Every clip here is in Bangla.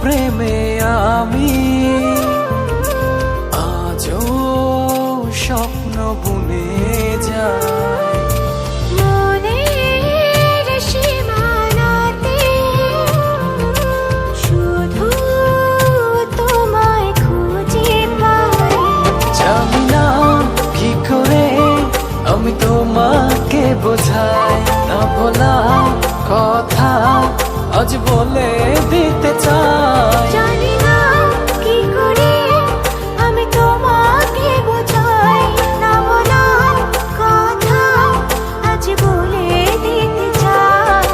প্রেমে আমি আজও স্বপ্ন বুনে যায়। মনের সীমানাতে শুধু তোমায় খুঁজে পাই। জানি না কি করে আমি তোমাকে বোঝাই, না বলা কথা আজ বলে দিতে চাই। জানি না কি করে আমি তোমাকে বোঝাই, না বলা কথা আজ বলে দিতে চাই।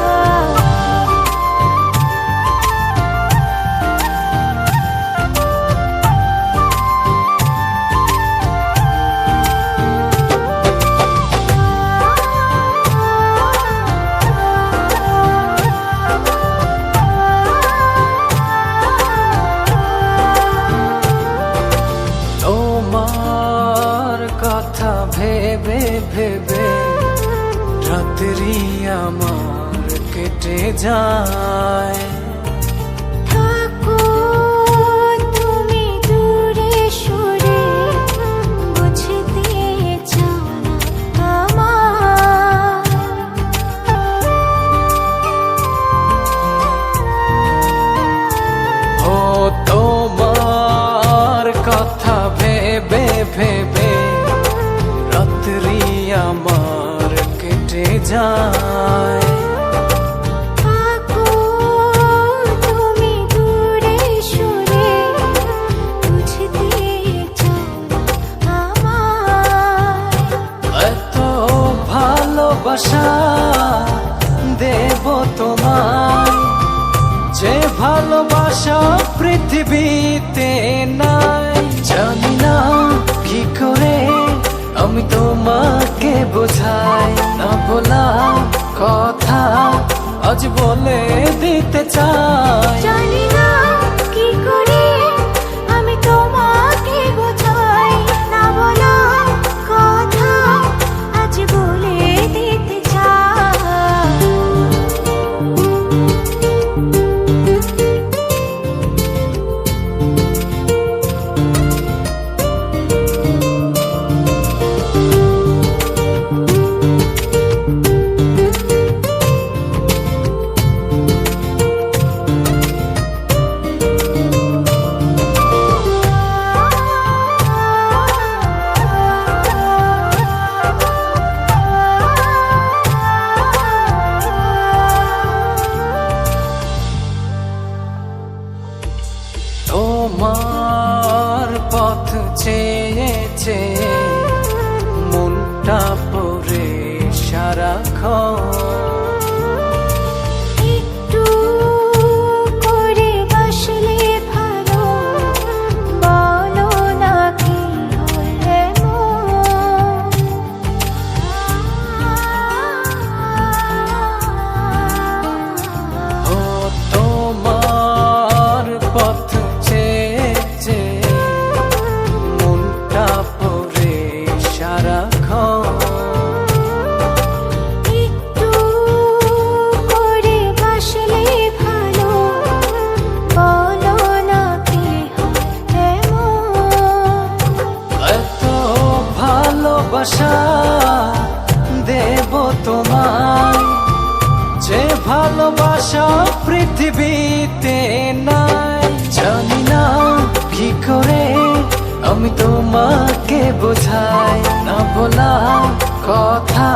তোমার কথা ভেবে ভেবে রাত্রি আমার কেটে যায়। থাকো তুমি দূরে সরে, বুঝতে চাও না আমার। ও তোমার কথা ভেবে ভেবে রাত্রি আমার কেটে যায়। থাকো তুমি দূরে সরে, বুঝতে চাও না আমার। এত ভালোবাসা দেব তোমায়, যে ভালোবাসা পৃথিবীতে নাই। জানি না কি করে আমি তোমাকে বোঝাই, না বলা কথা আজ বলে দিতে চাই। জানি না কি করে আমি তোমাকে বোঝাই, না বলা কথা আজ বলে দিতে চাই। তোমার পথ চেয়ে চেয়ে মনটা পড়ে সারাক্ষণ। একটু করে বাসলে ভালো, বলো না কি হলে ও তোমার পথ চেয়ে চেয়ে মনটা পড়ে সারাক্ষণ। একটু করে বাসলে ভালো, বলো না কি হলে এত ভালোবাসা দেব তোমায়, যে ভালোবাসা পৃথিবীতে নাই। জানি না কি করে আমি তোমাকে বোঝাই, না বলা কথা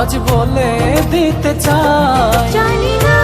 আজ বলে দিতে চাই। জানি না